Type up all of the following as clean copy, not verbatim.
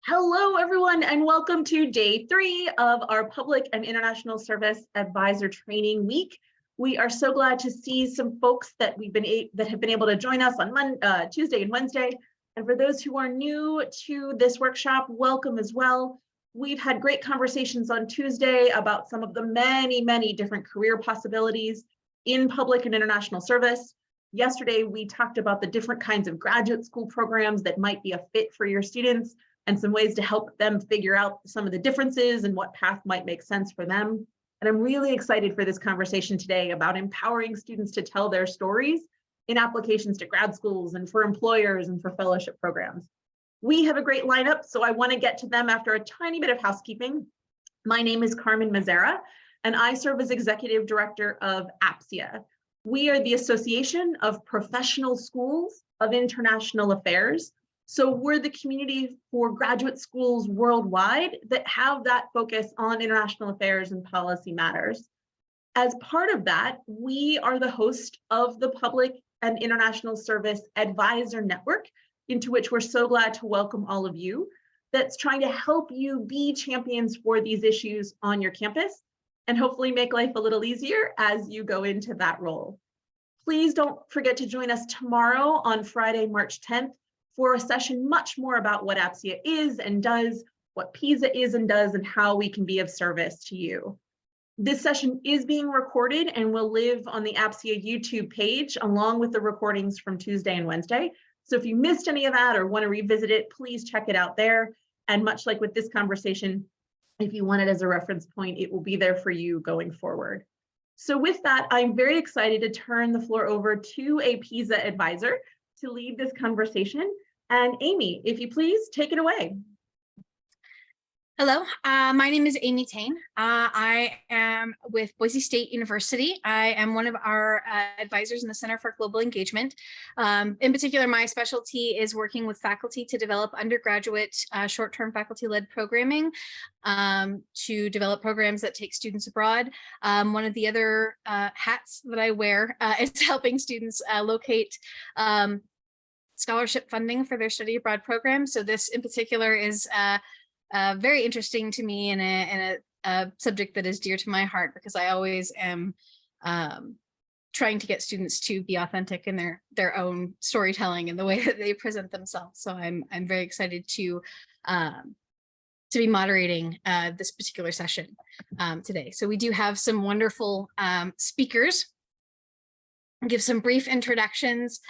Hello, everyone, and welcome to day 3 of our Public and International Service Advisor Training Week. We are so glad to see some folks that have been able to join us on Tuesday and Wednesday. And for those who are new to this workshop, welcome as well. We've had great conversations on Tuesday about some of the many different career possibilities in public and international service. Yesterday, we talked about the different kinds of graduate school programs that might be a fit for your students, and some ways to help them figure out some of the differences and what path might make sense for them. And I'm really excited for this conversation today about empowering students to tell their stories in applications to grad schools and for employers and for fellowship programs. We have a great lineup, so I want to get to them after a tiny bit of housekeeping. My name is Carmen Mazzara, and I serve as Executive Director of APSIA. We are the Association of Professional Schools of International Affairs. So we're the community for graduate schools worldwide that have that focus on international affairs and policy matters. As part of that, we are the host of the Public and International Service Advisor Network, into which we're so glad to welcome all of you, that's trying to help you be champions for these issues on your campus and hopefully make life a little easier as you go into that role. Please don't forget to join us tomorrow on Friday, March 10th, for a session much more about what APSIA is and does, what PISA is and does, and how we can be of service to you. This session is being recorded and will live on the APSIA YouTube page along with the recordings from Tuesday and Wednesday. So if you missed any of that or want to revisit it, please check it out there. And much like with this conversation, if you want it as a reference point, it will be there for you going forward. So with that, I'm very excited to turn the floor over to a PISA advisor to lead this conversation. And Amy, if you please, take it away. Hello, my name is Ami Tain. I am with Boise State University. I am one of our advisors in the Center for Global Engagement. In particular, my specialty is working with faculty to develop undergraduate short-term faculty-led programming to develop programs that take students abroad. One of the other hats that I wear is helping students locate scholarship funding for their study abroad program. So this in particular is very interesting to me and a subject that is dear to my heart, because I always am trying to get students to be authentic in their own storytelling and the way that they present themselves. So I'm very excited to be moderating this particular session today. So we do have some wonderful speakers. I'll give some brief introductions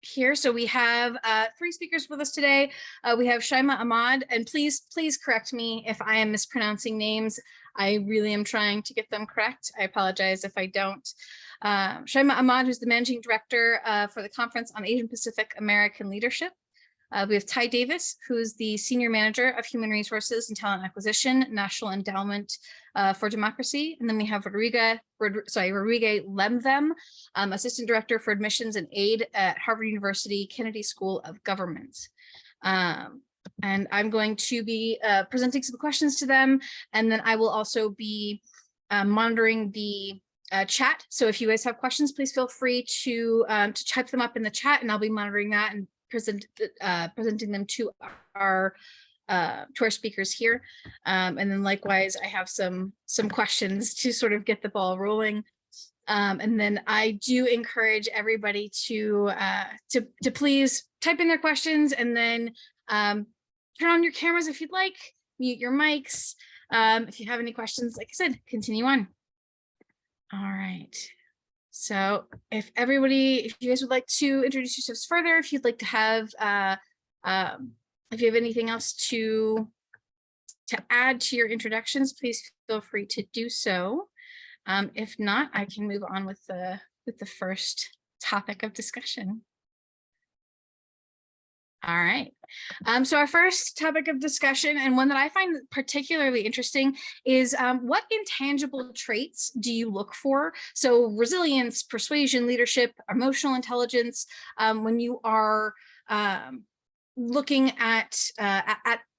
here. So we have 3 speakers with us today. We have Shaima Ahmad, and please correct me if I am mispronouncing names. I really am trying to get them correct. I apologize if I don't. Shaima Ahmad, who's the Managing Director for the Conference on Asian Pacific American Leadership. We have Tai Davis, who's the Senior Manager of Human Resources and Talent Acquisition, National Endowment for Democracy. And then we have Rodrigue Lembvem, Assistant Director for Admissions and Aid at Harvard University Kennedy School of Government. And I'm going to be presenting some questions to them, and then I will also be monitoring the chat. So if you guys have questions, please feel free to type them up in the chat, and I'll be monitoring that and presenting them to our speakers here. And then likewise, I have some questions to sort of get the ball rolling. And then I do encourage everybody to please type in their questions, and then turn on your cameras if you'd like, mute your mics. If you have any questions, like I said, continue on. All right. So if you guys would like to introduce yourselves further, if you'd like to have, if you have anything else to add to your introductions, please feel free to do so. If not, I can move on with the first topic of discussion. All right. So our first topic of discussion, and one that I find particularly interesting, is what intangible traits do you look for? So resilience, persuasion, leadership, emotional intelligence, when you are looking at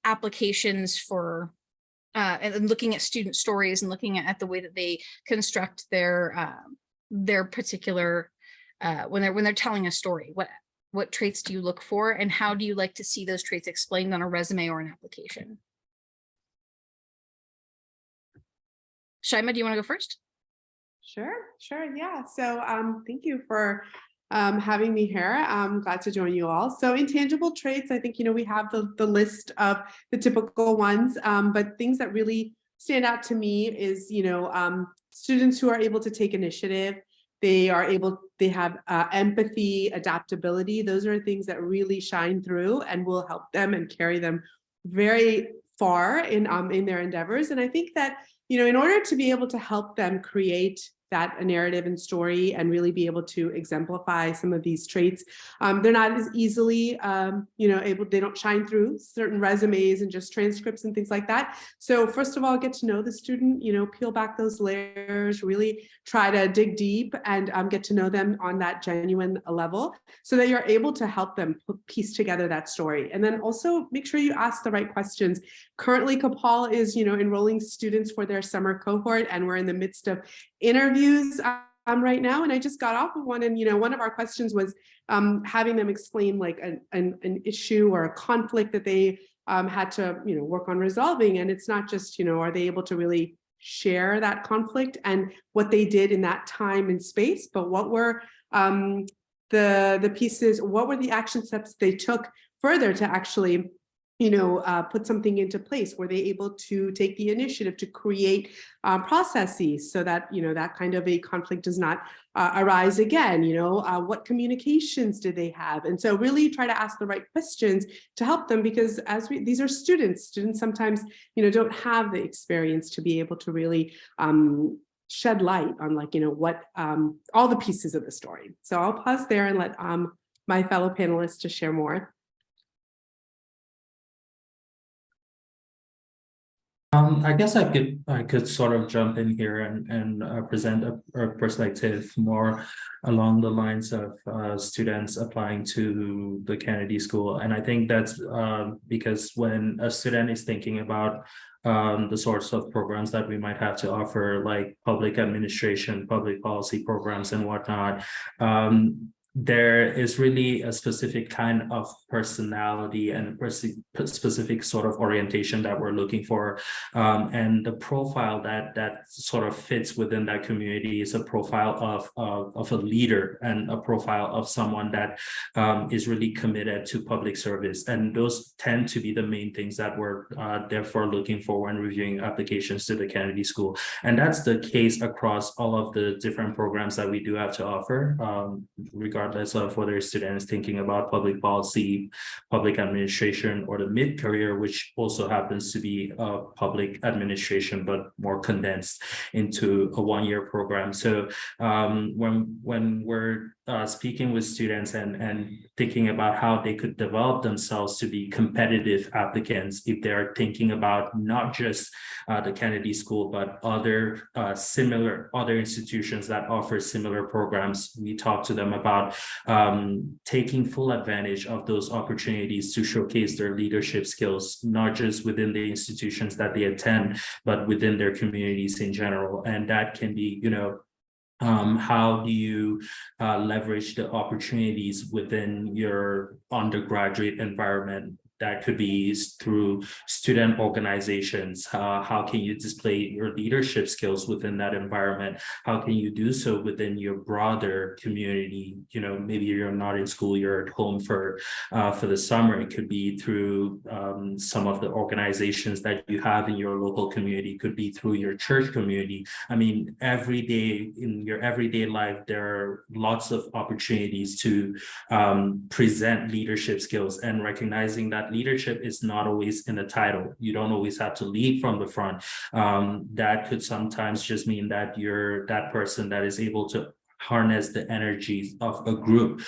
applications for and looking at student stories and looking at the way that they construct their particular when they're telling a story. What traits do you look for, and how do you like to see those traits explained on a resume or an application? Shaima, do you want to go first? Sure. Yeah. So thank you for having me here. I'm glad to join you all. So intangible traits, I think, we have the list of the typical ones, but things that really stand out to me is, students who are able to take initiative. They have empathy, adaptability. Those are things that really shine through and will help them and carry them very far in their endeavors. And I think that, in order to be able to help them create that narrative and story and really be able to exemplify some of these traits, they're not as easily, they don't shine through certain resumes and just transcripts and things like that. So first of all, get to know the student, peel back those layers, really try to dig deep and get to know them on that genuine level so that you're able to help them piece together that story. And then also make sure you ask the right questions. Currently, Capal is, enrolling students for their summer cohort, and we're in the midst of interviews right now. And I just got off of one, and one of our questions was having them explain like an issue or a conflict that they had to work on resolving. And it's not just are they able to really share that conflict and what they did in that time and space, but what were the pieces, what were the action steps they took further to actually put something into place? Were they able to take the initiative to create processes so that, that kind of a conflict does not arise again? What communications did they have? And so really try to ask the right questions to help them, because these are students sometimes, don't have the experience to be able to really shed light on what all the pieces of the story. So I'll pause there and let my fellow panelists to share more. I guess I could sort of jump in here and present a perspective more along the lines of students applying to the Kennedy School. And I think that's because when a student is thinking about the sorts of programs that we might have to offer, like public administration, public policy programs and whatnot, there is really a specific kind of personality and specific sort of orientation that we're looking for. And the profile that sort of fits within that community is a profile of a leader and a profile of someone that is really committed to public service. And those tend to be the main things that we're therefore looking for when reviewing applications to the Kennedy School. And that's the case across all of the different programs that we do have to offer, regardless of whether a student is thinking about public policy, public administration, or the mid-career, which also happens to be public administration, but more condensed into a one-year program. So when we're speaking with students and thinking about how they could develop themselves to be competitive applicants, if they're thinking about not just the Kennedy School, but other institutions that offer similar programs, we talk to them about taking full advantage of those opportunities to showcase their leadership skills, not just within the institutions that they attend, but within their communities in general. And that can be, how do you leverage the opportunities within your undergraduate environment? That could be through student organizations. How can you display your leadership skills within that environment? How can you do so within your broader community? Maybe you're not in school, you're at home for the summer. It could be through some of the organizations that you have in your local community. It could be through your church community. I mean, every day in your everyday life, there are lots of opportunities to present leadership skills, and recognizing that leadership is not always in the title. You don't always have to lead from the front. That could sometimes just mean that you're that person that is able to harness the energies of a group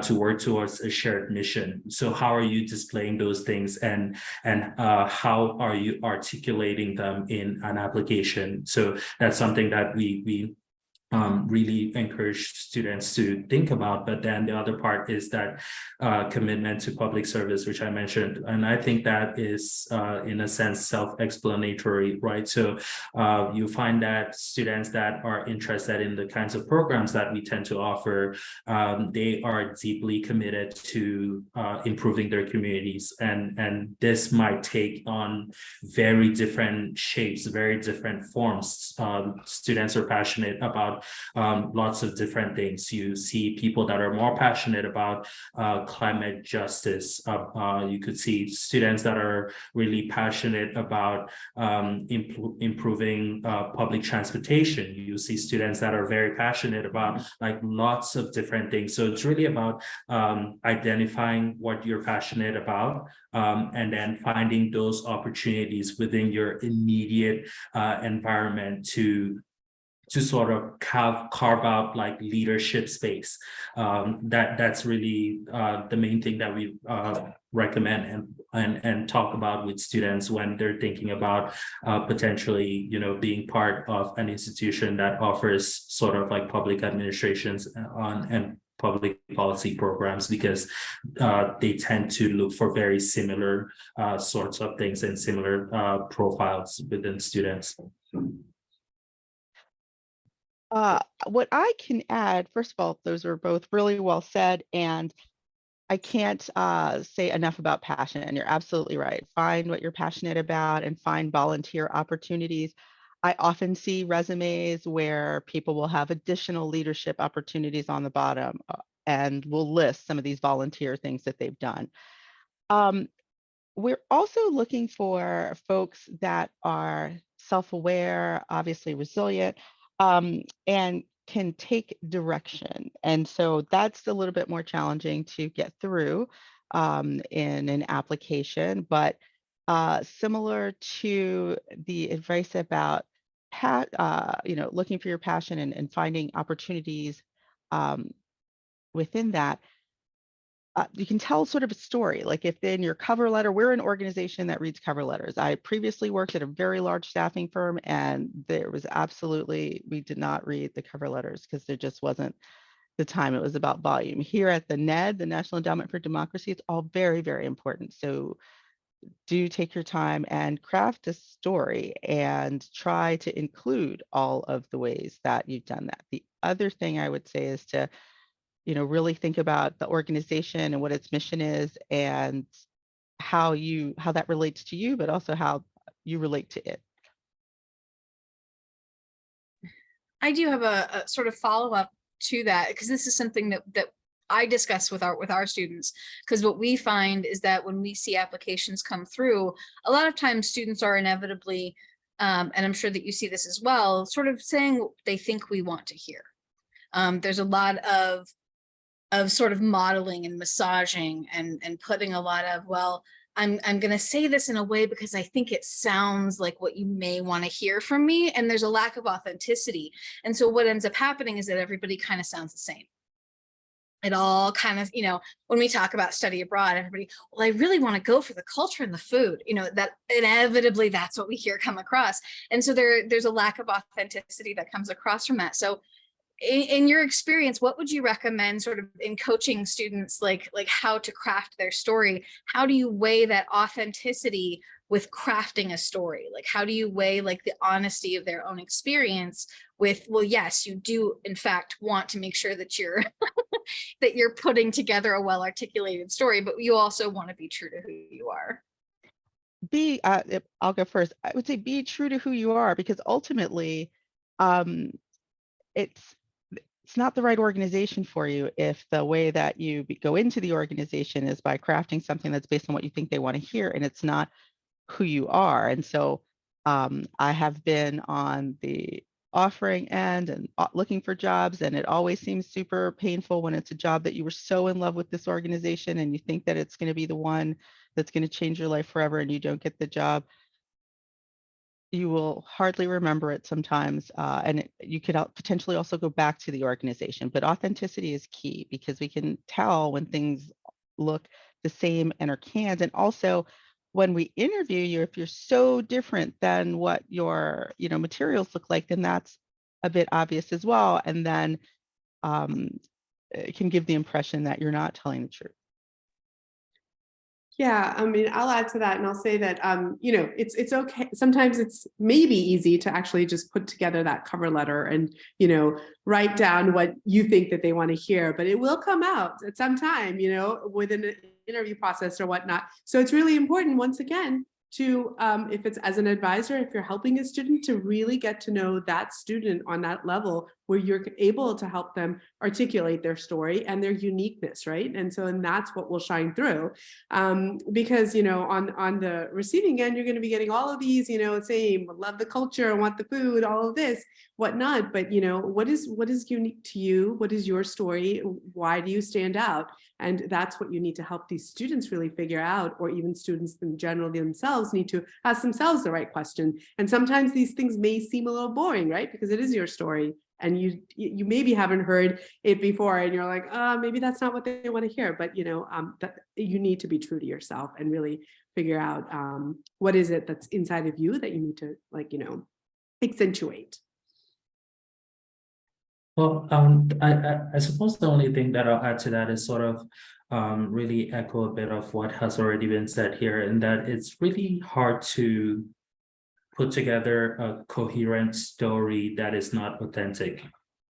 to work towards a shared mission. So how are you displaying those things, and how are you articulating them in an application? So that's something that we really encourage students to think about. But then the other part is that commitment to public service, which I mentioned. And I think that is, in a sense, self-explanatory, right? So you find that students that are interested in the kinds of programs that we tend to offer, they are deeply committed to improving their communities. And this might take on very different shapes, very different forms. Students are passionate about lots of different things. You see people that are more passionate about climate justice. You could see students that are really passionate about improving public transportation. You see students that are very passionate about like lots of different things. So it's really about identifying what you're passionate about, and then finding those opportunities within your immediate environment to sort of carve out like leadership space. That's really the main thing that we recommend and talk about with students when they're thinking about potentially, being part of an institution that offers sort of like public administrations and public policy programs, because they tend to look for very similar sorts of things and similar profiles within students. What I can add, first of all, those are both really well said, and I can't say enough about passion. And you're absolutely right. Find what you're passionate about and find volunteer opportunities. I often see resumes where people will have additional leadership opportunities on the bottom and will list some of these volunteer things that they've done. We're also looking for folks that are self-aware, obviously resilient, and can take direction. And so that's a little bit more challenging to get through in an application, but similar to the advice about looking for your passion and finding opportunities within that, you can tell sort of a story. Like if in your cover letter, we're an organization that reads cover letters. I previously worked at a very large staffing firm, and there was we did not read the cover letters because there just wasn't the time. It was about volume. Here at the NED, the National Endowment for Democracy, it's all very, very important. So do take your time and craft a story and try to include all of the ways that you've done that. The other thing I would say is to really think about the organization and what its mission is and how that relates to you, but also how you relate to it. I do have a sort of follow-up to that, because this is something that I discuss with our students, because what we find is that when we see applications come through, a lot of times students are inevitably, and I'm sure that you see this as well, sort of saying what they think we want to hear. There's a lot of sort of modeling and massaging and putting a lot of, well, I'm going to say this in a way because I think it sounds like what you may want to hear from me. And there's a lack of authenticity. And so what ends up happening is that everybody kind of sounds the same. It all kind of, when we talk about study abroad, everybody, well, I really want to go for the culture and the food, that inevitably that's what we hear come across. And so there's a lack of authenticity that comes across from that. So in your experience, what would you recommend sort of in coaching students, like how to craft their story? How do you weigh that authenticity with crafting a story? Like, how do you weigh like the honesty of their own experience with, well, yes, you do in fact want to make sure that you're that you're putting together a well-articulated story, but you also want to be true to who you are. I'll go first. I would say be true to who you are, because ultimately it's not the right organization for you if the way that you go into the organization is by crafting something that's based on what you think they want to hear, and it's not who you are. And so I have been on the offering end and looking for jobs, and it always seems super painful when it's a job that you were so in love with this organization and you think that it's going to be the one that's going to change your life forever, and you don't get the job. You will hardly remember it sometimes, and you could potentially also go back to the organization. But authenticity is key, because we can tell when things look the same and are canned. And also, when we interview you, if you're so different than what your materials look like, then that's a bit obvious as well, and then it can give the impression that you're not telling the truth. Yeah, I mean, I'll add to that, and I'll say that you know, it's okay. Sometimes it's maybe easy to actually just put together that cover letter and, you know, write down what you think that they want to hear, but it will come out at some time, you know, within an interview process or whatnot. So it's really important, once again, to if it's as an advisor, if you're helping a student, to really get to know that student on that level where you're able to help them articulate their story and their uniqueness, right? And so, and that's what will shine through, because, you know, on the receiving end, you're going to be getting all of these, you know, saying love the culture, want the food, all of this, whatnot. But, you know, what is unique to you? What is your story? Why do you stand out? And that's what you need to help these students really figure out, or even students in general themselves need to ask themselves the right question. And sometimes these things may seem a little boring, right? Because it is your story, and you maybe haven't heard it before, and you're like, maybe that's not what they want to hear. But, you know, that you need to be true to yourself and really figure out what is it that's inside of you that you need to, like, you know, accentuate. Well, I suppose the only thing that I'll add to that is sort of really echo a bit of what has already been said here, in that it's really hard to put together a coherent story that is not authentic.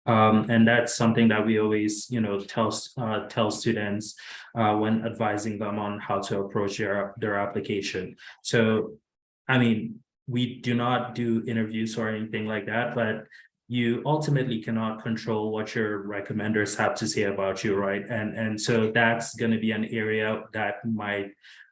And that's something that we always, you know, tell students when advising them on how to approach their application. So, I mean, we do not do interviews or anything like that, but you ultimately cannot control what your recommenders have to say about you, right? And so that's going to be an area that might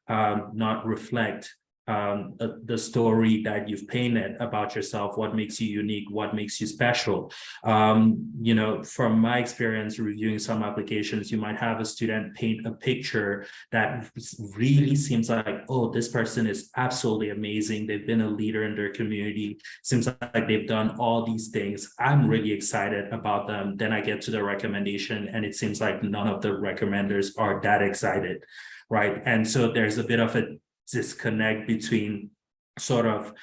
not reflect the story that you've painted about yourself, what makes you unique, what makes you special. You know, from my experience reviewing some applications, you might have a student paint a picture that really seems like, oh, this person is absolutely amazing. They've been a leader in their community. Seems like they've done all these things. I'm really excited about them. Then I get to the recommendation, and it seems like none of the recommenders are that excited, right? And so there's a bit of a disconnect between sort of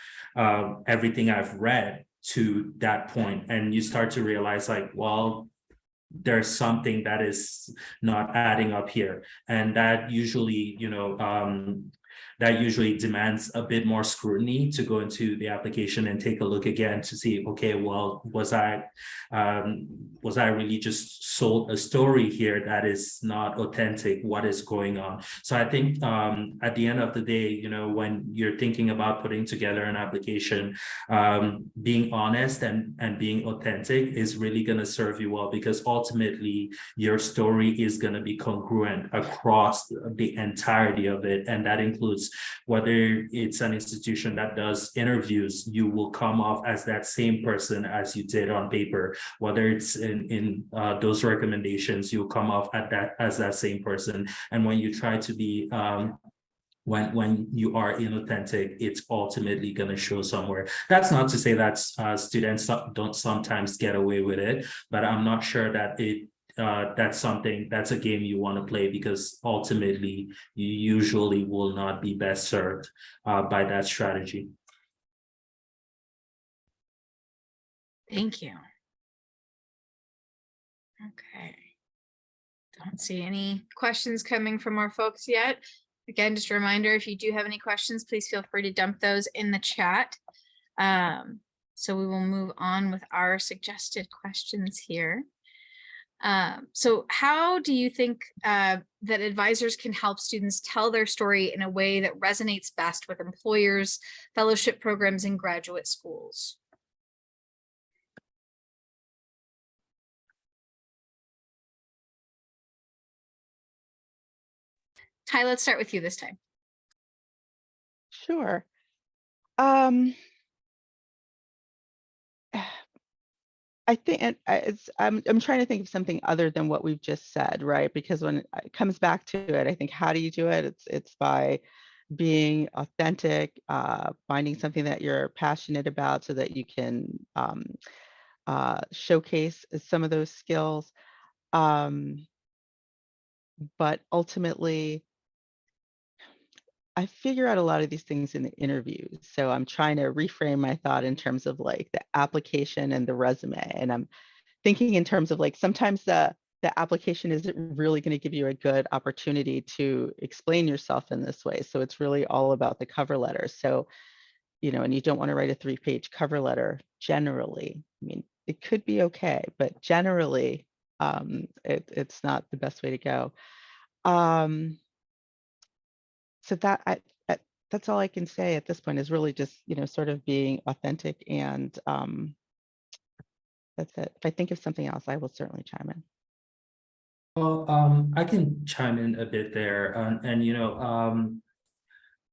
everything I've read to that point, and you start to realize, like, well, there's something that is not adding up here, and that usually, you know, that usually demands a bit more scrutiny to go into the application and take a look again to see, okay, well, was I really just sold a story here that is not authentic? What is going on? So I think at the end of the day, you know, when you're thinking about putting together an application, being honest and being authentic is really going to serve you well, because ultimately your story is going to be congruent across the entirety of it. And that includes whether it's an institution that does interviews, you will come off as that same person as you did on paper. Whether it's in those recommendations, you'll come off as that same person. And when you try to be when you are inauthentic, it's ultimately going to show somewhere. That's not to say that students don't sometimes get away with it, but I'm not sure that that's a game you want to play, because ultimately you usually will not be best served by that strategy. Thank you. Okay. Don't see any questions coming from our folks yet. Again, just a reminder, if you do have any questions, please feel free to dump those in the chat. So we will move on with our suggested questions here. So how do you think that advisors can help students tell their story in a way that resonates best with employers, fellowship programs, and graduate schools? Tai, let's start with you this time. Sure. I think I'm trying to think of something other than what we've just said, right? Because when it comes back to it, I think, how do you do it? It's by being authentic, finding something that you're passionate about so that you can showcase some of those skills. But ultimately, I figure out a lot of these things in the interviews. So I'm trying to reframe my thought in terms of like the application and the resume. And I'm thinking in terms of like sometimes the application isn't really going to give you a good opportunity to explain yourself in this way. So it's really all about the cover letter. So, you know, and you don't want to write a 3-page cover letter generally. I mean, it could be okay, but generally, it's not the best way to go. So that's all I can say at this point is really just, you know, sort of being authentic, and that's it. If I think of something else, I will certainly chime in. Well, I can chime in a bit there, and you know,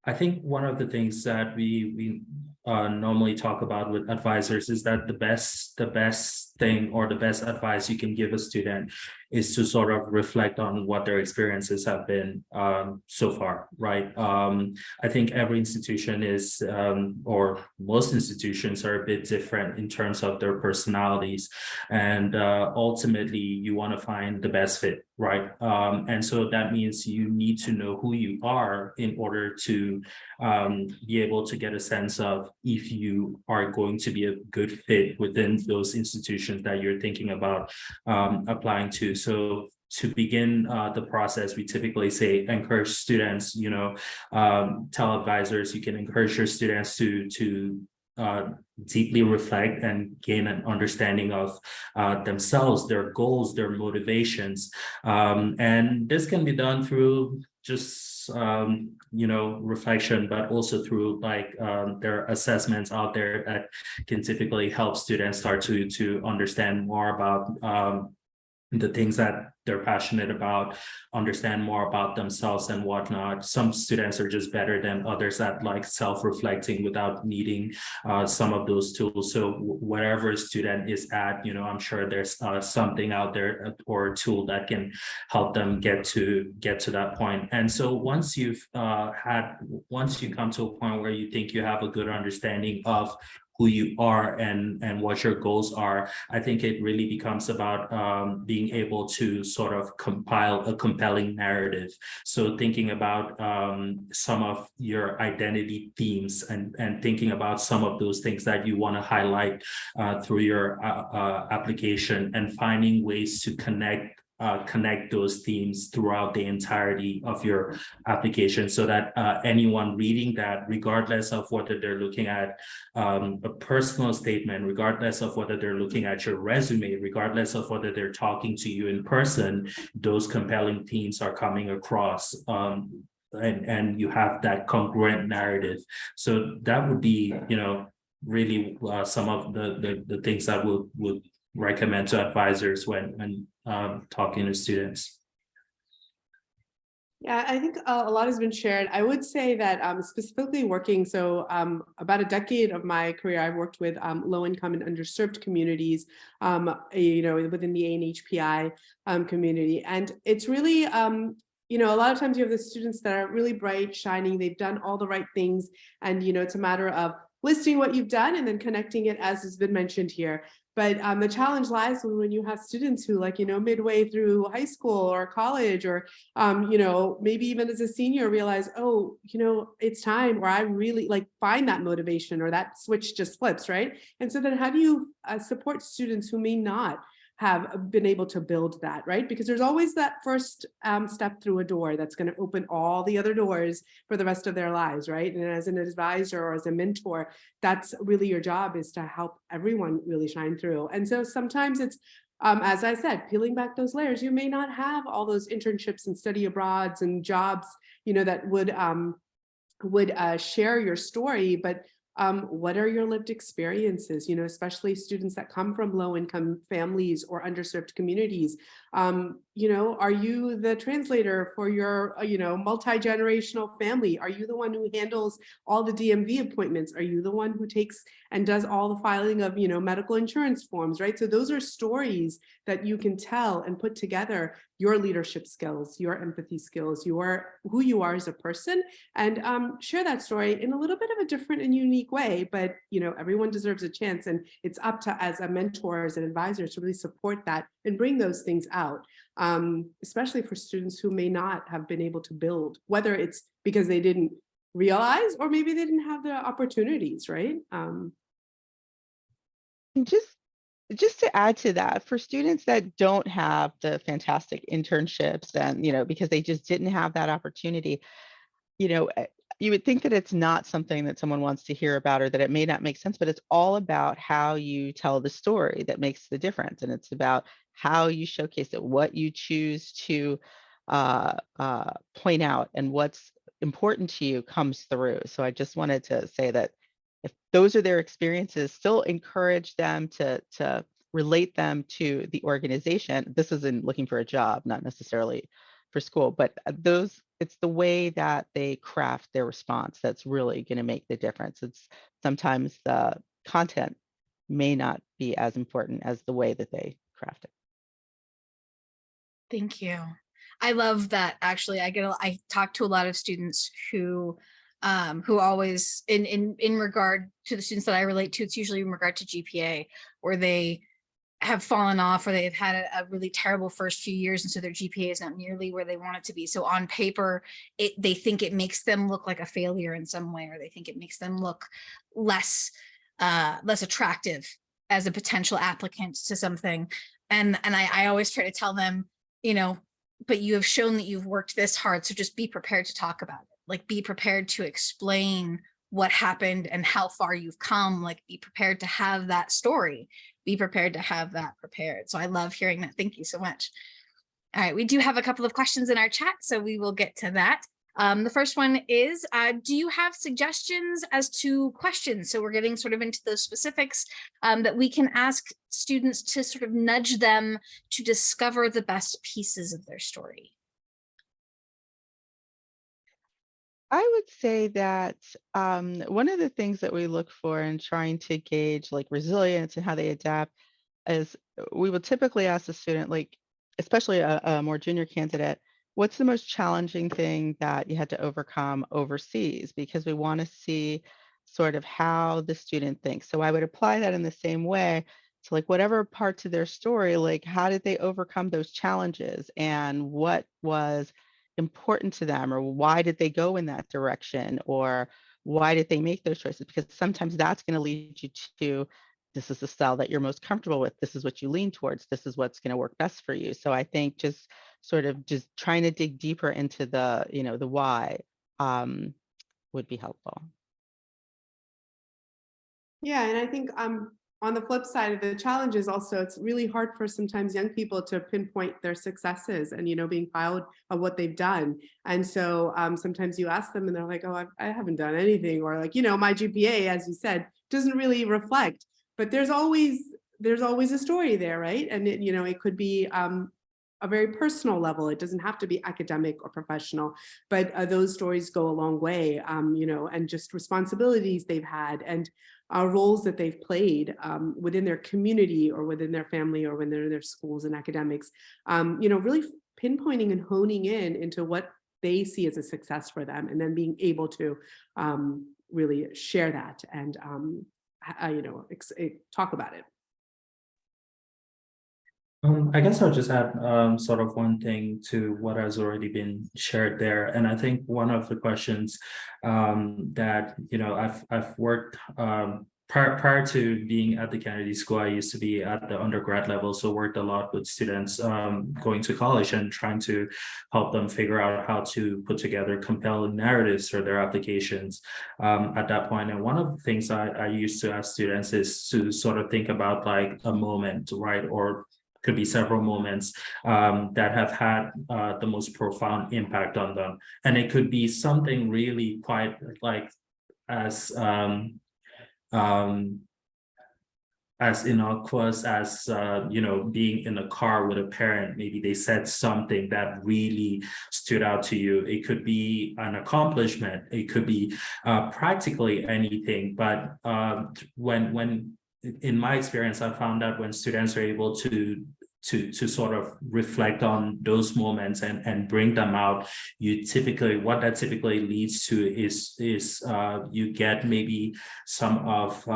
I think one of the things that we normally talk about with advisors is that the best thing or the best advice you can give a student is to sort of reflect on what their experiences have been so far, right? I think every institution is, or most institutions are a bit different in terms of their personalities, and ultimately you want to find the best fit, right? And so that means you need to know who you are in order to be able to get a sense of if you are going to be a good fit within those institutions that you're thinking about applying to. So to begin the process, we typically say encourage students, you know, tell advisors you can encourage your students to deeply reflect and gain an understanding of themselves, their goals, their motivations. And this can be done through just you know, reflection, but also through like there are assessments out there that can typically help students start to understand more about the things that they're passionate about, understand more about themselves and whatnot. Some students are just better than others at like self-reflecting without needing some of those tools. So whatever a student is at, you know, I'm sure there's something out there or a tool that can help them get to that point. And so once you come to a point where you think you have a good understanding of who you are and what your goals are, I think it really becomes about being able to sort of compile a compelling narrative. So thinking about some of your identity themes and thinking about some of those things that you want to highlight through your application, and finding ways to connect those themes throughout the entirety of your application, so that anyone reading that, regardless of whether they're looking at a personal statement, regardless of whether they're looking at your resume, regardless of whether they're talking to you in person, those compelling themes are coming across. And you have that congruent narrative. So that would be, you know, really some of the things that would recommend to advisors when talking to students. Yeah, I think a lot has been shared. I would say that specifically working, so about a decade of my career, I've worked with low-income and underserved communities, you know, within the ANHPI community. And it's really, you know, a lot of times you have the students that are really bright, shining, they've done all the right things. And, you know, it's a matter of listing what you've done and then connecting it, as has been mentioned here. But the challenge lies when you have students who, like, you know, midway through high school or college, or, you know, maybe even as a senior realize, oh, you know, it's time, or I really like find that motivation, or that switch just flips, right? And so then how do you support students who may not have been able to build that, right? Because there's always that first step through a door that's going to open all the other doors for the rest of their lives, right? And as an advisor or as a mentor, that's really your job, is to help everyone really shine through. And so sometimes it's, as I said, peeling back those layers. You may not have all those internships and study abroads and jobs, you know, that would share your story, but what are your lived experiences, you know, especially students that come from low-income families or underserved communities. You know, are you the translator for your, you know, multi-generational family? Are you the one who handles all the DMV appointments? Are you the one who takes and does all the filing of, you know, medical insurance forms, right? So those are stories that you can tell and put together your leadership skills, your empathy skills, who you are as a person, and share that story in a little bit of a different and unique way. But, you know, everyone deserves a chance, and it's up to, as a mentor, as an advisor, to really support that and bring those things out, especially for students who may not have been able to build, whether it's because they didn't realize, or maybe they didn't have the opportunities, right? And just to add to that, for students that don't have the fantastic internships and, because they just didn't have that opportunity, you would think that it's not something that someone wants to hear about or that it may not make sense, but it's all about how you tell the story that makes the difference. And it's about how you showcase it, what you choose to point out, and what's important to you comes through. So I just wanted to say that if those are their experiences, still encourage them to relate them to the organization. This isn't looking for a job, not necessarily for school, but it's the way that they craft their response that's really going to make the difference. It's sometimes the content may not be as important as the way that they craft it. Thank you. I love that. Actually, I talk to a lot of students who always in regard to the students that I relate to, it's usually in regard to GPA, where they have fallen off or they've had a really terrible first few years, and so their GPA is not nearly where they want it to be. So on paper, they think it makes them look like a failure in some way, or they think it makes them look less attractive as a potential applicant to something. And I always try to tell them, but you have shown that you've worked this hard, so just be prepared to talk about it. Like, be prepared to explain what happened and how far you've come. Like, be prepared to have that story. Be prepared to have that prepared. So I love hearing that. Thank you so much. All right, we do have a couple of questions in our chat, so we will get to that. The first one is, do you have suggestions as to questions? So we're getting sort of into those specifics that we can ask students to sort of nudge them to discover the best pieces of their story. I would say that one of the things that we look for in trying to gauge like resilience and how they adapt is we will typically ask the student, like, especially a more junior candidate, what's the most challenging thing that you had to overcome overseas? Because we want to see sort of how the student thinks. So I would apply that in the same way to like whatever parts of their story, like how did they overcome those challenges and what was important to them, or why did they go in that direction, or why did they make those choices? Because sometimes that's going to lead you to, this is the style that you're most comfortable with, this is what you lean towards, this is what's going to work best for you. So I think just sort of just trying to dig deeper into the the why would be helpful. Yeah, and I think on the flip side of the challenges also, it's really hard for sometimes young people to pinpoint their successes and, being proud of what they've done. And so sometimes you ask them and they're like, oh, I haven't done anything, or like, my GPA, as you said, doesn't really reflect. But there's always a story there, right? And it could be a very personal level. It doesn't have to be academic or professional, but those stories go a long way, and just responsibilities they've had and roles that they've played within their community or within their family or when they're in their schools and academics, really pinpointing and honing into what they see as a success for them, and then being able to really share that and, talk about it. I guess I'll just add sort of one thing to what has already been shared there. And I think one of the questions that, I've worked prior to being at the Kennedy School, I used to be at the undergrad level, so worked a lot with students going to college and trying to help them figure out how to put together compelling narratives for their applications at that point. And one of the things I used to ask students is to sort of think about like a moment, right? Or could be several moments that have had the most profound impact on them. And it could be something really quite like as innocuous as being in a car with a parent. Maybe they said something that really stood out to you. It could be an accomplishment, it could be practically anything. But when in my experience, I found that when students are able to sort of reflect on those moments and bring them out, what that typically leads to is you get maybe some of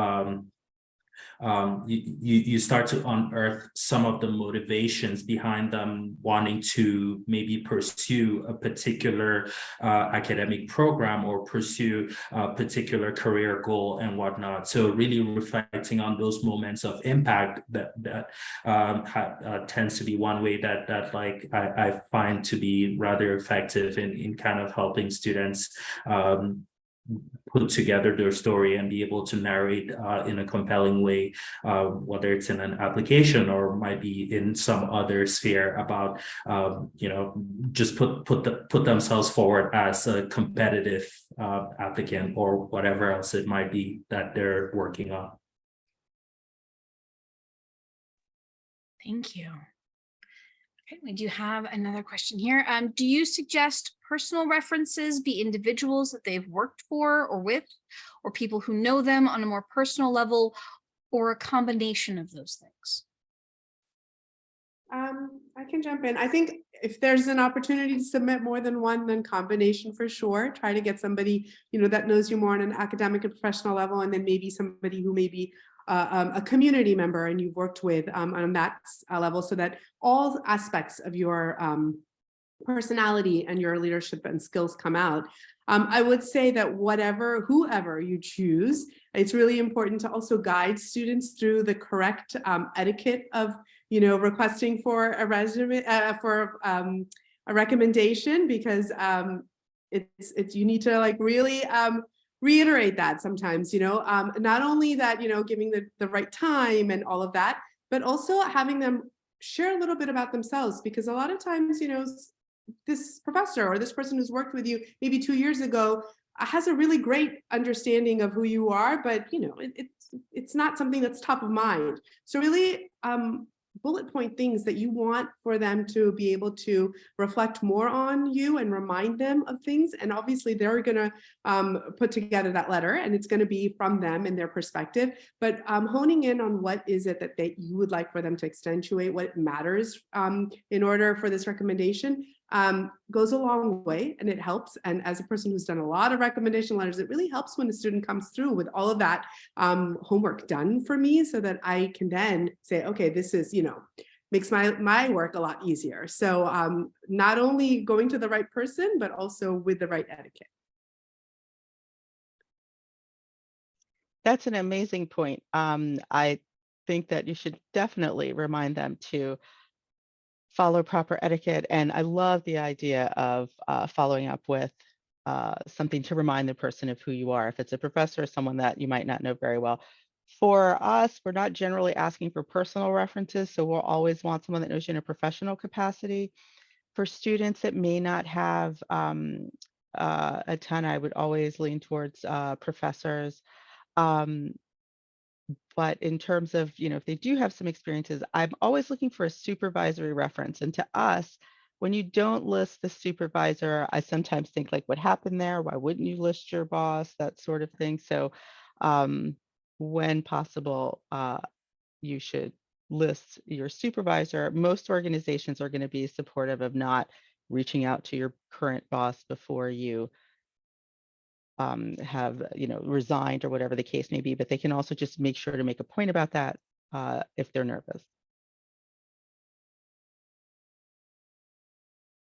you start to unearth some of the motivations behind them wanting to maybe pursue a particular academic program or pursue a particular career goal and whatnot. So really reflecting on those moments of impact that tends to be one way that like I find to be rather effective in kind of helping students put together their story and be able to narrate in a compelling way, whether it's in an application or might be in some other sphere about, just put themselves forward as a competitive applicant or whatever else it might be that they're working on. Thank you. Okay, we do have another question here. Do you suggest personal references be individuals that they've worked for or with, or people who know them on a more personal level, or a combination of those things? I can jump in. I think if there's an opportunity to submit more than one, then combination for sure. Try to get somebody, that knows you more on an academic and professional level, and then maybe somebody who may be a community member and you've worked with on that level, so that all aspects of your personality and your leadership and skills come out. I would say that whoever you choose, it's really important to also guide students through the correct etiquette of, requesting for a resume, for a recommendation, because it's you need to like really reiterate that sometimes, not only that, giving the right time and all of that, but also having them share a little bit about themselves, because a lot of times, this professor or this person who's worked with you maybe 2 years ago has a really great understanding of who you are, but it's not something that's top of mind. So really bullet point things that you want for them to be able to reflect more on you and remind them of things. And obviously they're going to put together that letter, and it's going to be from them and their perspective, but honing in on what is it that you would like for them to accentuate, what matters in order for this recommendation goes a long way, and it helps. And as a person who's done a lot of recommendation letters, it really helps when a student comes through with all of that homework done for me, so that I can then say, okay, this is, makes my work a lot easier. So not only going to the right person, but also with the right etiquette. That's an amazing point. I think that you should definitely remind them to follow proper etiquette. And I love the idea of following up with something to remind the person of who you are. If it's a professor or someone that you might not know very well. For us, we're not generally asking for personal references, so we'll always want someone that knows you in a professional capacity. For students that may not have a ton, I would always lean towards professors. But in terms of, if they do have some experiences, I'm always looking for a supervisory reference. And to us, when you don't list the supervisor, I sometimes think like, what happened there? Why wouldn't you list your boss? That sort of thing. So when possible, you should list your supervisor. Most organizations are going to be supportive of not reaching out to your current boss before you have resigned or whatever the case may be, but they can also just make sure to make a point about that if they're nervous.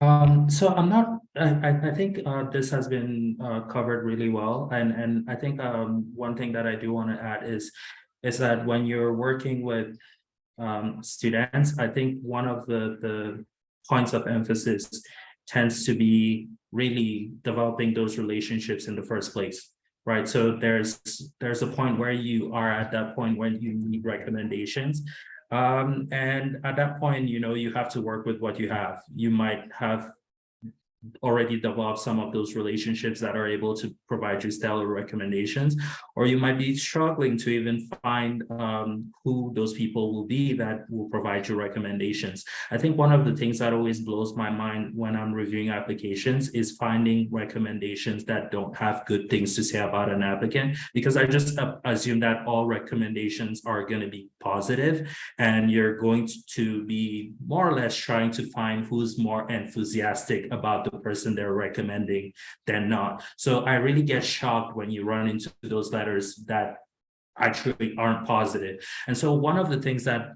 So I'm not, I think this has been covered really well. And I think one thing that I do want to add is that when you're working with students, I think one of the points of emphasis tends to be really developing those relationships in the first place, right? So there's a point where you are at that point when you need recommendations. And at that point, you have to work with what you have. You might have already developed some of those relationships that are able to provide you stellar recommendations, or you might be struggling to even find who those people will be that will provide you recommendations. I think one of the things that always blows my mind when I'm reviewing applications is finding recommendations that don't have good things to say about an applicant, because I just assume that all recommendations are going to be positive, and you're going to be more or less trying to find who's more enthusiastic about the person they're recommending than not. So I really get shocked when you run into those letters that actually aren't positive. And so one of the things that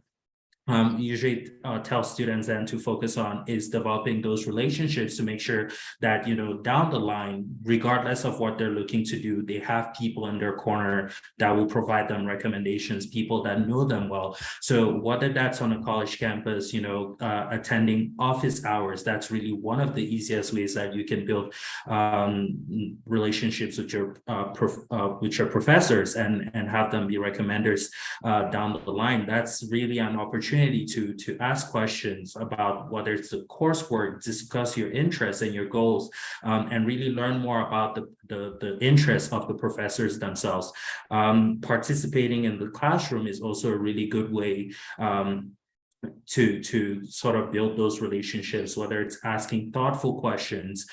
usually tell students then to focus on is developing those relationships to make sure that, you know, down the line, regardless of what they're looking to do, they have people in their corner that will provide them recommendations, people that know them well. So whether that's on a college campus, you know, attending office hours, that's really one of the easiest ways that you can build relationships with your professors and have them be recommenders down the line. That's really an opportunity to ask questions about whether it's the coursework, discuss your interests and your goals, and really learn more about the interests of the professors themselves. Participating in the classroom is also a really good way to sort of build those relationships, whether it's asking thoughtful questions,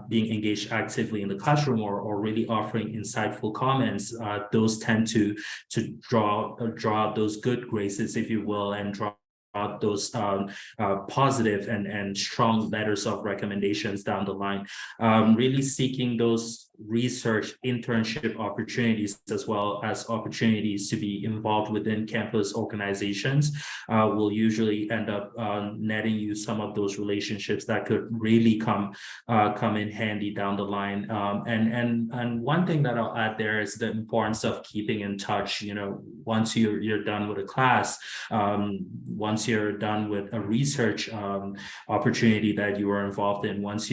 being engaged actively in the classroom, or really offering insightful comments. Those tend to draw out those good graces, if you will, and draw out those positive and strong letters of recommendations down the line. Really seeking those research internship opportunities, as well as opportunities to be involved within campus organizations, will usually end up netting you some of those relationships that could really come in handy down the line. And one thing that I'll add there is the importance of keeping in touch. You know, once you're done with a class, once you're done with a research opportunity that you were involved in, once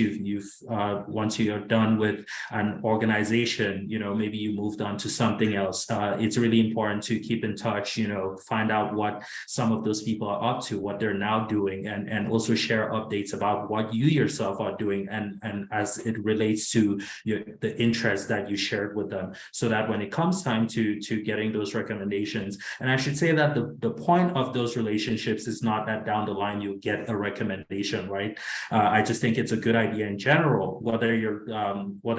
once you're done with an organization, you know, maybe you moved on to something else, it's really important to keep in touch, you know, find out what some of those people are up to, what they're now doing, and also share updates about what you yourself are doing, and as it relates to the interests that you shared with them, so that when it comes time to getting those recommendations, and I should say that the point of those relationships is not that down the line you get a recommendation, right? I just think it's a good idea in general, whether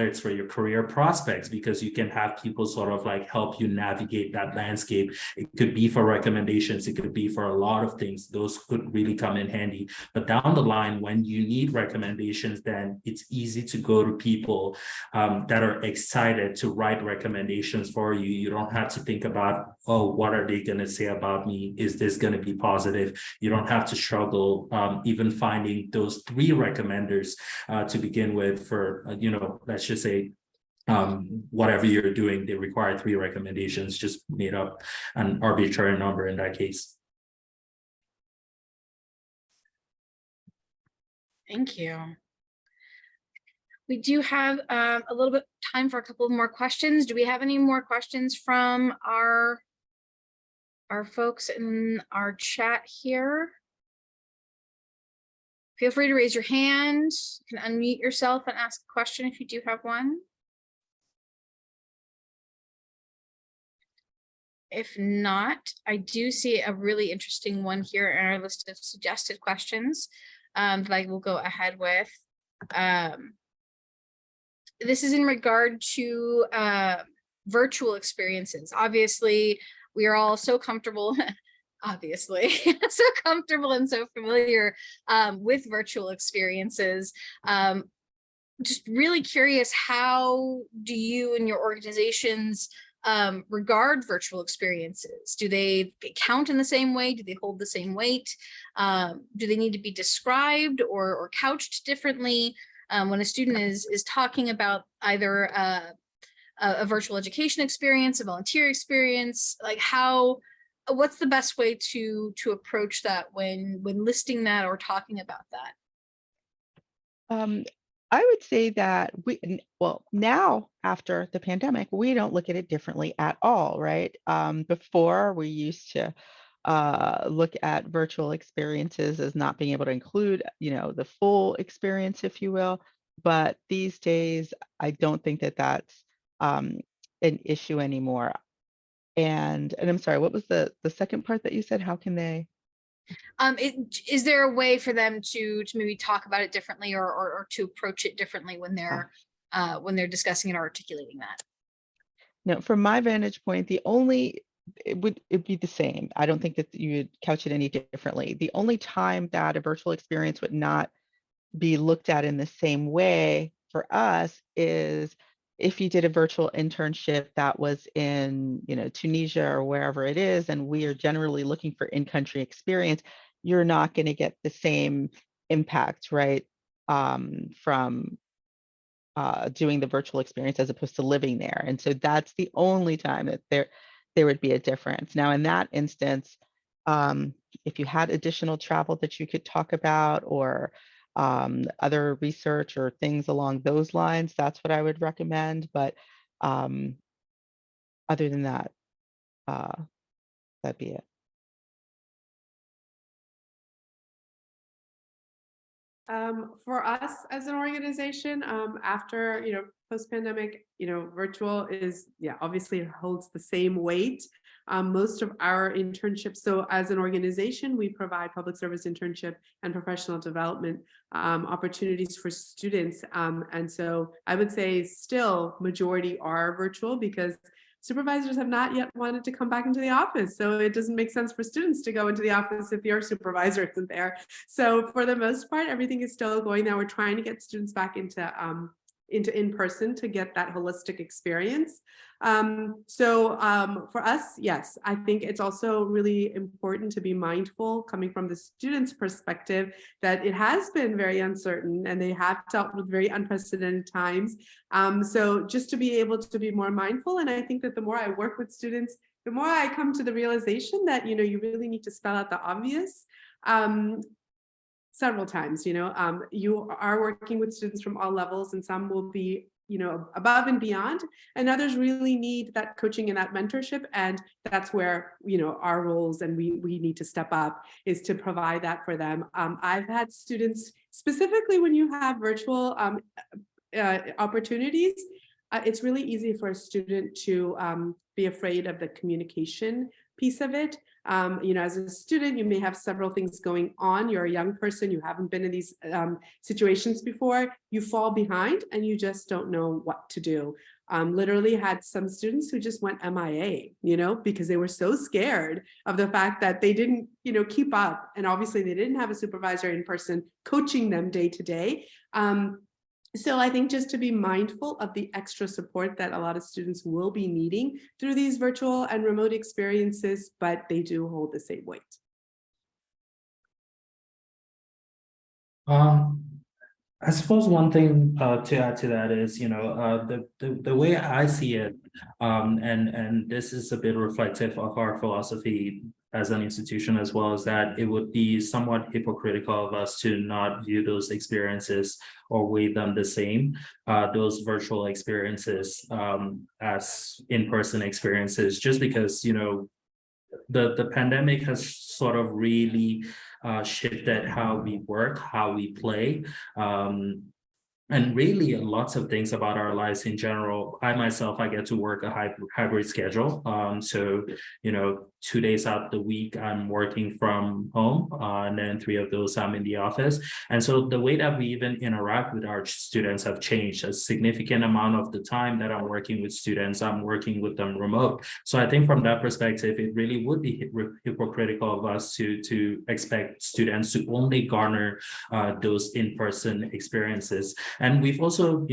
it's for your career prospects, because you can have people sort of like help you navigate that landscape. It could be for recommendations, it could be for a lot of things. Those could really come in handy. But down the line, when you need recommendations, then it's easy to go to people that are excited to write recommendations for you. You don't have to think about, oh, what are they going to say about me? Is this going to be positive? You don't have to struggle even finding those 3 recommenders to begin with for, you know, let's just say, whatever you're doing, they require 3 recommendations, just made up an arbitrary number in that case. Thank you. We do have a little bit time for a couple of more questions. Do we have any more questions from our folks in our chat here? Feel free to raise your hand. You can unmute yourself and ask a question if you do have one. If not, I do see a really interesting one here in our list of suggested questions that I will go ahead with. This is in regard to virtual experiences. Obviously, we are all so comfortable, obviously, so comfortable and so familiar with virtual experiences. Just really curious, how do you and your organizations regard virtual experiences? Do they count in the same way? Do they hold the same weight? Do they need to be described or couched differently? When a student is talking about either a virtual education experience, a volunteer experience, like what's the best way to approach that when listing that or talking about that? I would say that now after the pandemic, we don't look at it differently at all, right? Before, we used to look at virtual experiences as not being able to include, you know, the full experience, if you will. But these days, I don't think that that's an issue anymore. And I'm sorry, what was the second part that you said? How can they? Is there a way for them to maybe talk about it differently or to approach it differently when they're discussing it or articulating that? No, from my vantage point, it would be the same. I don't think that you would couch it any differently. The only time that a virtual experience would not be looked at in the same way for us is if you did a virtual internship that was in, Tunisia or wherever it is, and we are generally looking for in-country experience, you're not going to get the same impact, right, from doing the virtual experience as opposed to living there. And so that's the only time that there would be a difference. Now, in that instance, if you had additional travel that you could talk about, or other research or things along those lines, that's what I would recommend. But other than that, that'd be it. For us as an organization, after, post-pandemic, virtual is, obviously it holds the same weight. Most of our internships, so as an organization, we provide public service internship and professional development opportunities for students. And so I would say still majority are virtual because supervisors have not yet wanted to come back into the office. So it doesn't make sense for students to go into the office if your supervisor isn't there. So for the most part, everything is still going. Now we're trying to get students back into in-person to get that holistic experience. For us, yes, I think it's also really important to be mindful, coming from the student's perspective, that it has been very uncertain and they have dealt with very unprecedented times. So just to be able to be more mindful. And I think that the more I work with students, the more I come to the realization that, you really need to spell out the obvious. Several times, you are working with students from all levels, and some will be, above and beyond, and others really need that coaching and that mentorship. And that's where, our roles, and we need to step up, is to provide that for them. I've had students, specifically when you have virtual opportunities, it's really easy for a student to be afraid of the communication piece of it. As a student, you may have several things going on. You're a young person, you haven't been in these situations before, you fall behind and you just don't know what to do. Literally had some students who just went MIA, because they were so scared of the fact that they didn't, keep up. And obviously they didn't have a supervisor in person coaching them day to day. So I think just to be mindful of the extra support that a lot of students will be needing through these virtual and remote experiences, but they do hold the same weight. I suppose one thing to add to that is, the way I see it, and this is a bit reflective of our philosophy as an institution as well, is that it would be somewhat hypocritical of us to not view those experiences or weigh them the same, those virtual experiences as in-person experiences, just because, the pandemic has sort of really shifted how we work, how we play, and really lots of things about our lives in general. I myself, I get to work a hybrid schedule. So, 2 days out the week, I'm working from home, and then 3 of those I'm in the office. And so the way that we even interact with our students have changed. A significant amount of the time that I'm working with students, I'm working with them remote. So I think from that perspective, it really would be hypocritical of us to expect students to only garner those in-person experiences. And we've also,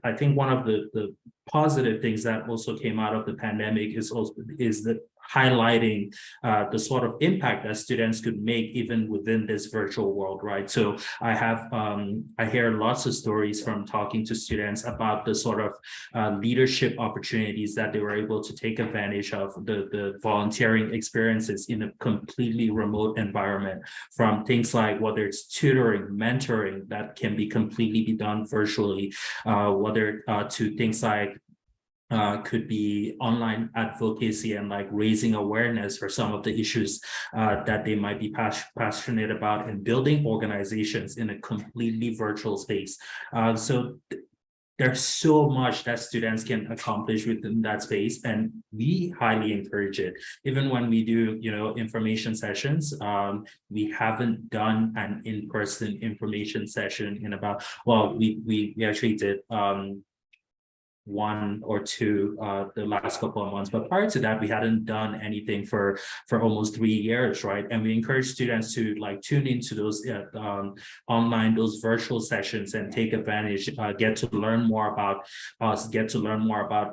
I think one of the positive things that also came out of the pandemic is the highlighting the sort of impact that students could make even within this virtual world, right? So I hear lots of stories from talking to students about the sort of leadership opportunities that they were able to take advantage of, the volunteering experiences in a completely remote environment, from things like whether it's tutoring, mentoring that can be completely be done virtually, whether to things like could be online advocacy and like raising awareness for some of the issues that they might be passionate about, and building organizations in a completely virtual space. So there's so much that students can accomplish within that space, and we highly encourage it. Even when we do, information sessions, we haven't done an in-person information session in about, well, we actually did one or two the last couple of months. But prior to that, we hadn't done anything for almost 3 years, right? And we encourage students to like tune into those online, those virtual sessions and take advantage, get to learn more about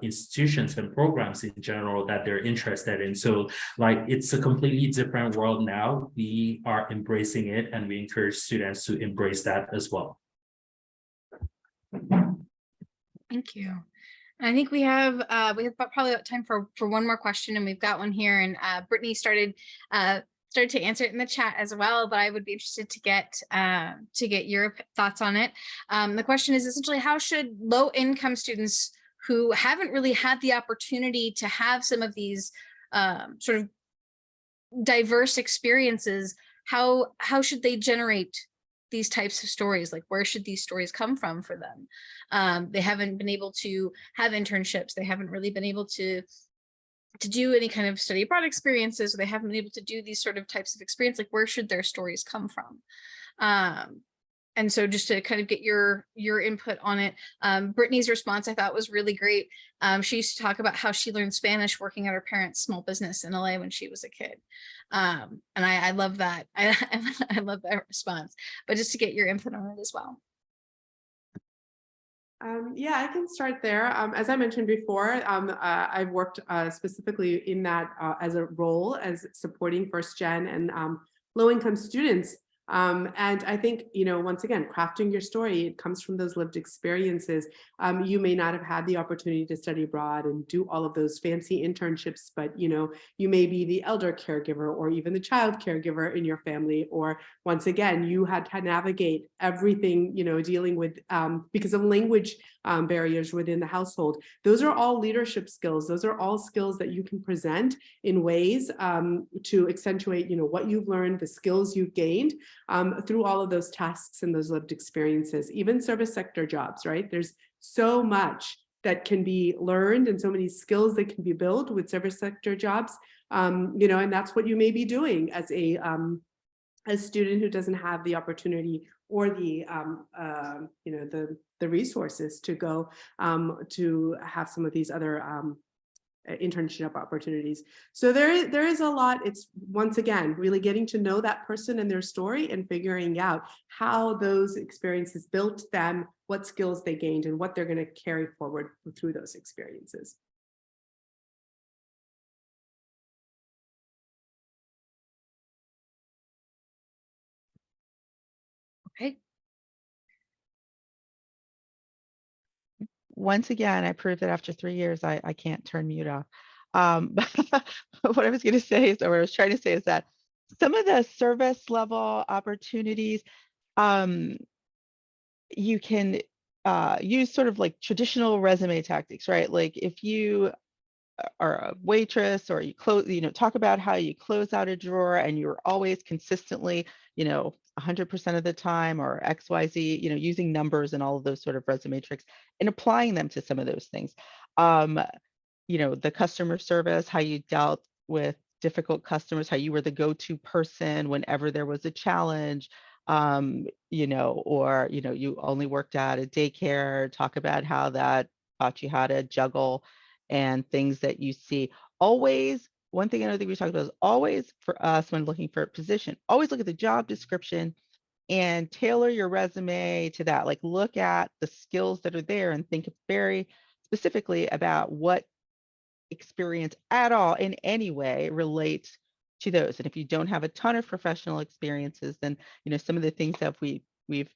institutions and programs in general that they're interested in. So like it's a completely different world now. We are embracing it, and we encourage students to embrace that as well. Thank you. I think we have probably time for one more question, and we've got one here. And Brittany started to answer it in the chat as well, but I would be interested to get your thoughts on it. The question is essentially, how should low-income students who haven't really had the opportunity to have some of these sort of diverse experiences, how should they generate these types of stories? Like, where should these stories come from for them? They haven't been able to have internships. They haven't really been able to do any kind of study abroad experiences, or they haven't been able to do these sort of types of experience. Like, where should their stories come from? And so just to kind of get your input on it, Brittany's response I thought was really great. She used to talk about how she learned Spanish working at her parents' small business in LA when she was a kid. And I love that. I love that response, but just to get your input on it as well. Yeah, I can start there. As I mentioned before, I've worked specifically in that as a role as supporting first gen and low-income students. And I think, once again, crafting your story, it comes from those lived experiences. You may not have had the opportunity to study abroad and do all of those fancy internships, but, you may be the elder caregiver or even the child caregiver in your family. Or once again, you had to navigate everything, dealing with, because of language barriers within the household. Those are all leadership skills. Those are all skills that you can present in ways to accentuate, what you've learned, the skills you've gained. Through all of those tasks and those lived experiences, even service sector jobs, right? There's so much that can be learned and so many skills that can be built with service sector jobs, and that's what you may be doing as a student who doesn't have the opportunity or the resources to go to have some of these other internship opportunities. So there is a lot. It's, once again, really getting to know that person and their story and figuring out how those experiences built them, what skills they gained, and what they're going to carry forward through those experiences. Okay. Once again, I proved that after 3 years, I can't turn mute off. But what I was going to say is, or what I was trying to say is that some of the service level opportunities, you can use sort of like traditional resume tactics, right? Like if you are a waitress or you talk about how you close out a drawer and you're always consistently, 100% of the time, or XYZ, using numbers and all of those sort of resume tricks and applying them to some of those things. The customer service, how you dealt with difficult customers, how you were the go-to person whenever there was a challenge, or you only worked at a daycare, talk about how that taught you how to juggle and things that you see. Always, one thing I don't think we talked about is always, for us when looking for a position, always look at the job description and tailor your resume to that. Like, look at the skills that are there and think very specifically about what experience at all in any way relates to those. And if you don't have a ton of professional experiences, then some of the things that we've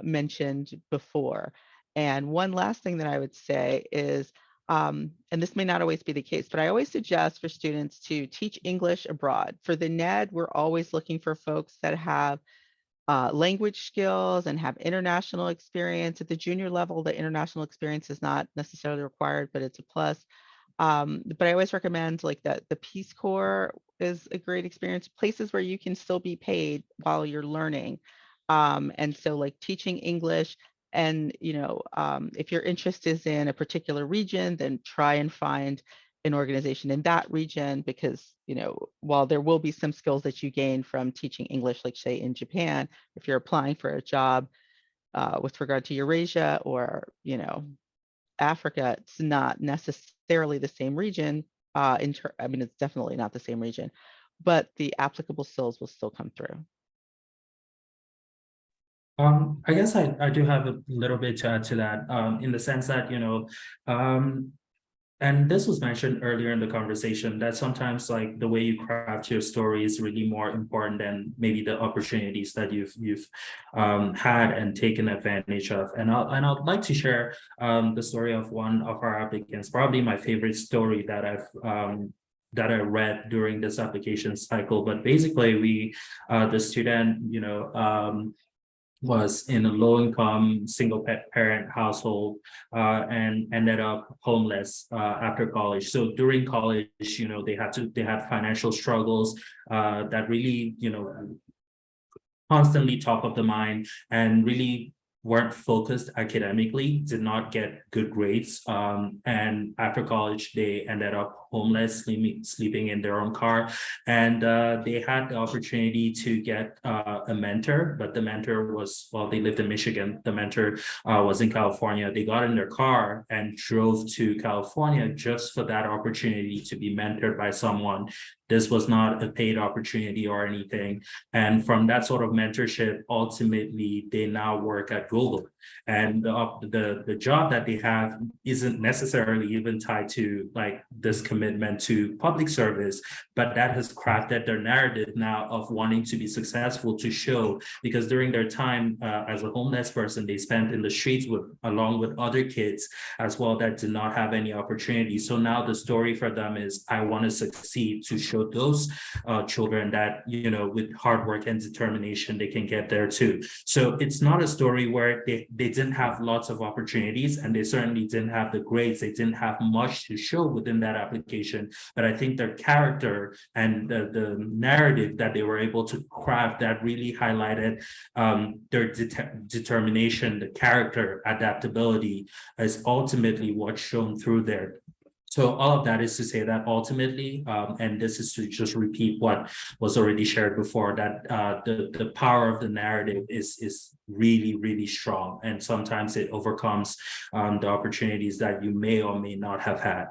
mentioned before. And one last thing that I would say is, and this may not always be the case, but I always suggest for students to teach English abroad. For the NED, we're always looking for folks that have language skills and have international experience. At the junior level, the international experience is not necessarily required, but it's a plus. But I always recommend like the Peace Corps is a great experience, places where you can still be paid while you're learning. And so like teaching English, and if your interest is in a particular region, then try and find an organization in that region, because while there will be some skills that you gain from teaching English, like say in Japan, if you're applying for a job with regard to Eurasia or Africa, it's not necessarily the same region. I mean, it's definitely not the same region, but the applicable skills will still come through. I guess I do have a little bit to add to that, in the sense that, and this was mentioned earlier in the conversation, that sometimes like the way you craft your story is really more important than maybe the opportunities that you've had and taken advantage of. And I'd like to share the story of one of our applicants, probably my favorite story that I read during this application cycle. But basically, the student, was in a low-income single parent household and ended up homeless after college. So during college, they had financial struggles that really, constantly top of the mind, and really weren't focused academically, did not get good grades. And after college, they ended up homeless, sleeping in their own car. And they had the opportunity to get a mentor, but the mentor was, well, they lived in Michigan. The mentor was in California. They got in their car and drove to California just for that opportunity to be mentored by someone. This was not a paid opportunity or anything. And from that sort of mentorship, ultimately, they now work at Google. And the job that they have isn't necessarily even tied to like this commitment to public service, but that has crafted their narrative now of wanting to be successful, to show, because during their time as a homeless person, they spent in the streets along with other kids as well that did not have any opportunity. So now the story for them is, I want to succeed, to show those children that, with hard work and determination, they can get there too. So it's not a story where they didn't have lots of opportunities, and they certainly didn't have the grades. They didn't have much to show within that application. But I think their character and the narrative that they were able to craft that really highlighted their determination, the character, adaptability, is ultimately what's shown through there. So all of that is to say that ultimately, and this is to just repeat what was already shared before, that the power of the narrative is really, really strong. And sometimes it overcomes the opportunities that you may or may not have had.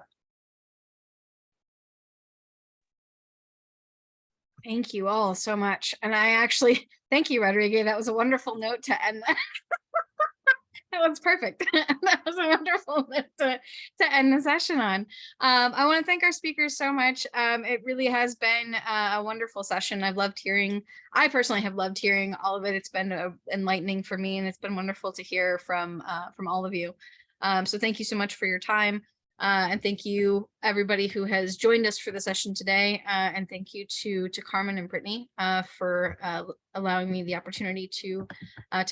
Thank you all so much. And I actually, thank you, Rodrigue. That was a wonderful note to end that. That was perfect. That was a wonderful note to end the session on. I want to thank our speakers so much. It really has been a wonderful session. I personally have loved hearing all of it. It's been enlightening for me, and it's been wonderful to hear from all of you. So thank you so much for your time. And thank you everybody who has joined us for the session today. And thank you to Carmen and Brittany for allowing me the opportunity to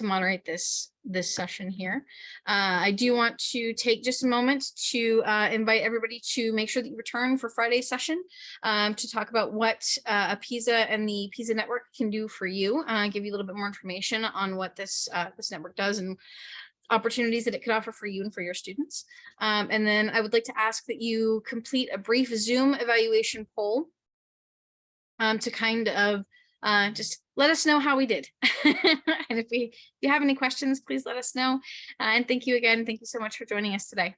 moderate this session here. I do want to take just a moment to invite everybody to make sure that you return for Friday's session to talk about what APSIA and the APSIA network can do for you, give you a little bit more information on what this network does and opportunities that it could offer for you and for your students. And then I would like to ask that you complete a brief Zoom evaluation poll to kind of just let us know how we did. And if you have any questions, please let us know. And thank you again. Thank you so much for joining us today.